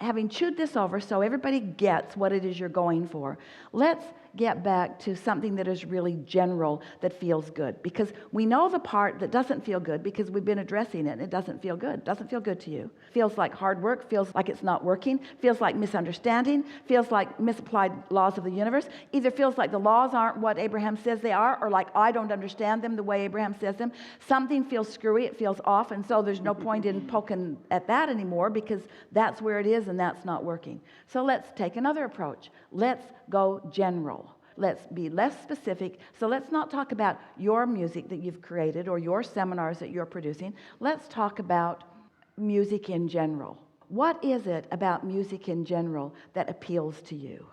having chewed this over so everybody gets what it is you're going for, let's get back to something that is really general, that feels good. Because we know the part that doesn't feel good because we've been addressing it, and it doesn't feel good. It doesn't feel good to you. Feels like hard work, feels like it's not working, feels like misunderstanding, feels like misapplied laws of the universe. Either feels like the laws aren't what Abraham says they are, or like I don't understand them the way Abraham says them. Something feels screwy, it feels off, and so there's no point in poking at that anymore because that's where it is and that's not working. So let's take another approach. Let's go general. Let's be less specific. So let's not talk about your music that you've created or your seminars that you're producing. Let's talk about music in general. What is it about music in general that appeals to you?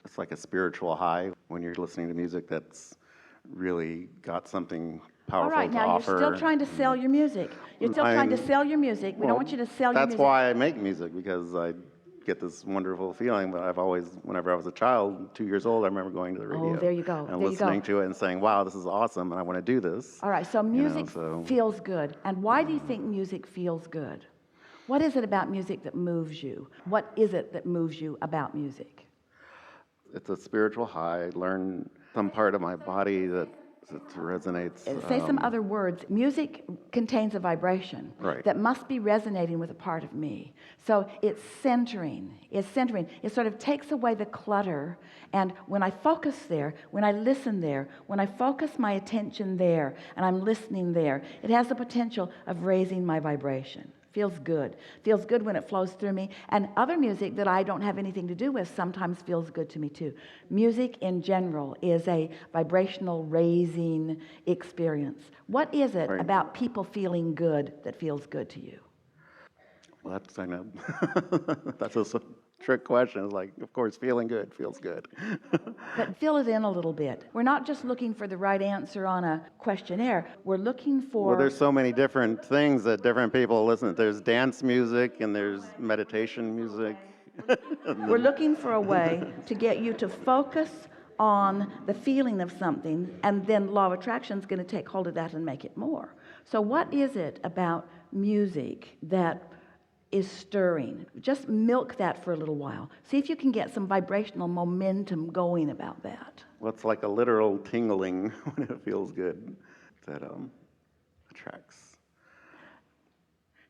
It's like a spiritual high when you're listening to music that's really got something powerful to offer. All right, now you're still trying to sell your music. You're still trying to sell your music. We don't want you to sell your music. That's why I make music, because I get this wonderful feeling. But I've always, whenever I was a child, 2 years old, I remember going to the radio. Oh, there you go. And listening to it and saying, wow, this is awesome, and I want to do this. All right, so music feels good. And why do you think music feels good? What is it about music that moves you? What is it that moves you about music? It's a spiritual high. I learn some part of my body that resonates. Say some other words. Music contains a vibration that must be resonating with a part of me. So it's centering. It's centering. It sort of takes away the clutter. And when I focus there, when I listen there, when I focus my attention there, and I'm listening there, it has the potential of raising my vibration. Feels good. Feels good when it flows through me. And other music that I don't have anything to do with sometimes feels good to me too. Music in general is a vibrational raising experience. What is it about people feeling good that feels good to you? Well, that's kind of, that's a trick question. It's like, of course, feeling good feels good. But fill it in a little bit. We're not just looking for the right answer on a questionnaire. We're looking for... Well, there's so many different things that different people listen to. There's dance music and there's meditation music. We're looking for a way to get you to focus on the feeling of something, and then law of attraction is going to take hold of that and make it more. So what is it about music that is stirring? Just milk that for a little while. See if you can get some vibrational momentum going about that. Well, it's like a literal tingling when it feels good that attracts.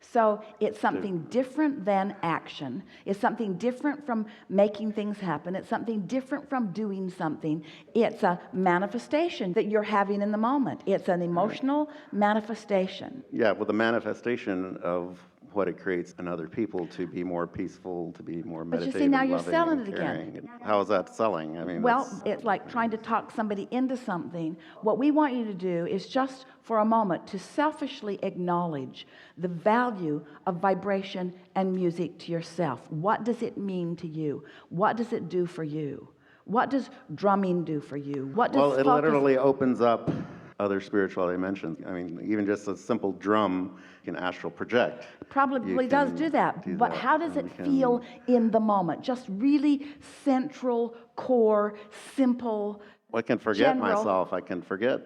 So it's something different than action. It's something different from making things happen. It's something different from doing something. It's a manifestation that you're having in the moment. It's an emotional manifestation. Yeah, well, the manifestation of what it creates in other people to be more peaceful, to be more meditative. But you see, now you're loving, selling and it caring. again. How is that selling? I mean, well, it's like trying to talk somebody into something. What we want you to do is just for a moment to selfishly acknowledge the value of vibration and music to yourself. What does it mean to you? What does it do for you? What does drumming do for you? What does well, it literally opens up other spiritual dimensions. I mean, even just a simple drum can astral project. Probably does do that. But how does it feel in the moment? Just really central, core, simple, well, I can forget general. Myself. I can forget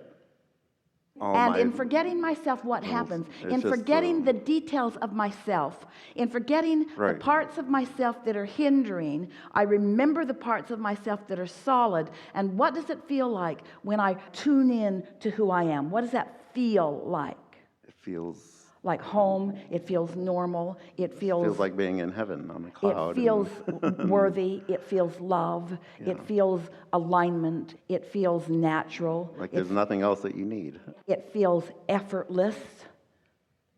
all and in forgetting myself, what happens? In forgetting the details of myself, in forgetting the parts of myself that are hindering, I remember the parts of myself that are solid. And what does it feel like when I tune in to who I am? What does that feel like? It feels like home. It feels normal. It feels like being in heaven on a cloud. It feels worthy. It feels love. Yeah. It feels alignment. It feels natural. Like there's nothing else that you need. It feels effortless.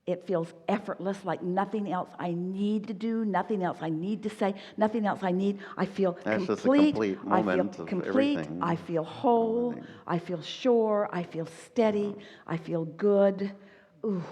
It feels effortless, like nothing else I need to do, nothing else I need to say, nothing else I need. I feel complete. Just a complete moment I feel complete. Everything. I feel whole. I feel sure. I feel steady. I feel good. Ooh.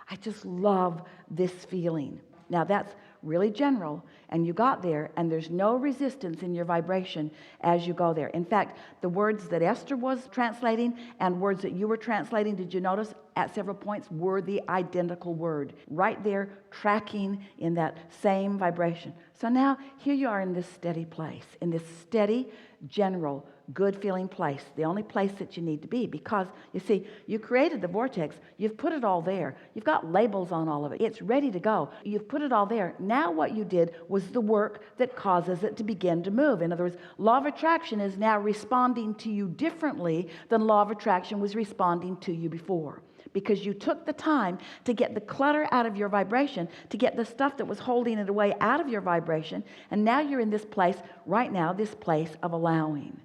I just love this feeling. Now that's really general, and you got there, and there's no resistance in your vibration as you go there. In fact, the words that Esther was translating and words that you were translating, did you notice at several points were the identical word, right there tracking in that same vibration. So now here you are in this steady place, in this steady, general, good feeling place, the only place that you need to be, because you see, you created the vortex, you've put it all there, you've got labels on all of it, it's ready to go, you've put it all there. Now what you did was the work that causes it to begin to move. In other words, law of attraction is now responding to you differently than law of attraction was responding to you before, because you took the time to get the clutter out of your vibration, to get the stuff that was holding it away out of your vibration, and now you're in this place right now, this place of allowing.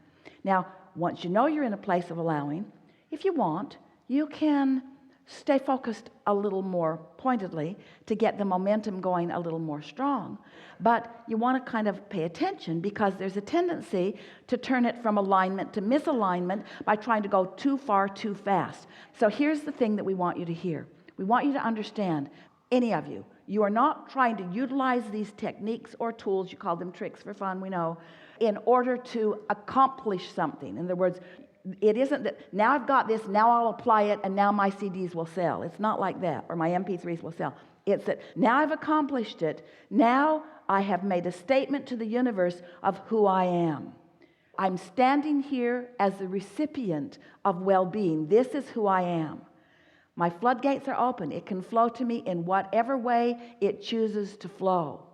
Now, once you know you're in a place of allowing, if you want, you can stay focused a little more pointedly to get the momentum going a little more strong. But you want to kind of pay attention, because there's a tendency to turn it from alignment to misalignment by trying to go too far too fast. So here's the thing that we want you to hear. We want you to understand, any of you, you are not trying to utilize these techniques or tools, you call them tricks for fun, we know, in order to accomplish something. In other words, it isn't that now I've got this, now I'll apply it, and now my CDs will sell. It's not like that, or my MP3s will sell. It's that now I've accomplished it, now I have made a statement to the universe of who I am. I'm standing here as the recipient of well-being. This is who I am. My floodgates are open. It can flow to me in whatever way it chooses to flow.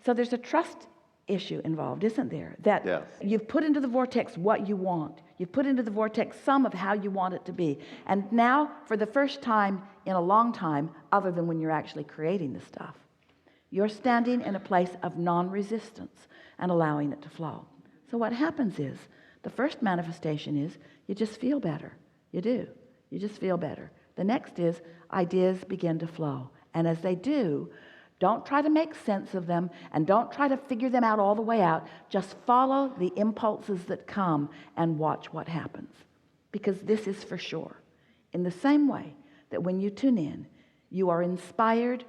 So there's a trust issue involved, isn't there? That Yes. You've put into the vortex what you want. You've put into the vortex some of how you want it to be. And now, for the first time in a long time, other than when you're actually creating the stuff, you're standing in a place of non-resistance and allowing it to flow. So what happens is, the first manifestation is you just feel better. You do. You just feel better. The next is ideas begin to flow. And as they do, don't try to make sense of them, and don't try to figure them out all the way out. Just follow the impulses that come and watch what happens. Because this is for sure. In the same way that when you tune in, you are inspired,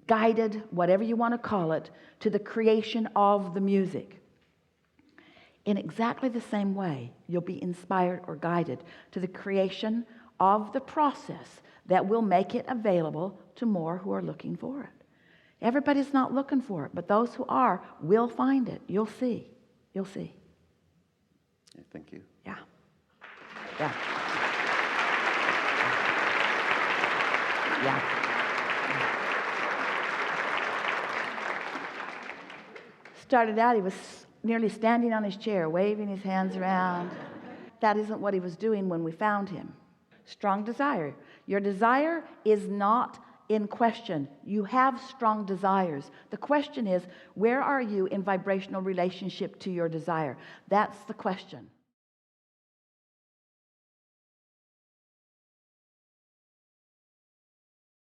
guided, whatever you want to call it, to the creation of the music. In exactly the same way, you'll be inspired or guided to the creation of the process that will make it available to more who are looking for it. Everybody's not looking for it, but those who are will find it. You'll see. You'll see. Yeah, thank you. Yeah. Yeah. Yeah. Started out, he was nearly standing on his chair, waving his hands around. That isn't what he was doing when we found him. Strong desire. Your desire is not in question. You have strong desires. The question is, where are you in vibrational relationship to your desire? That's the question.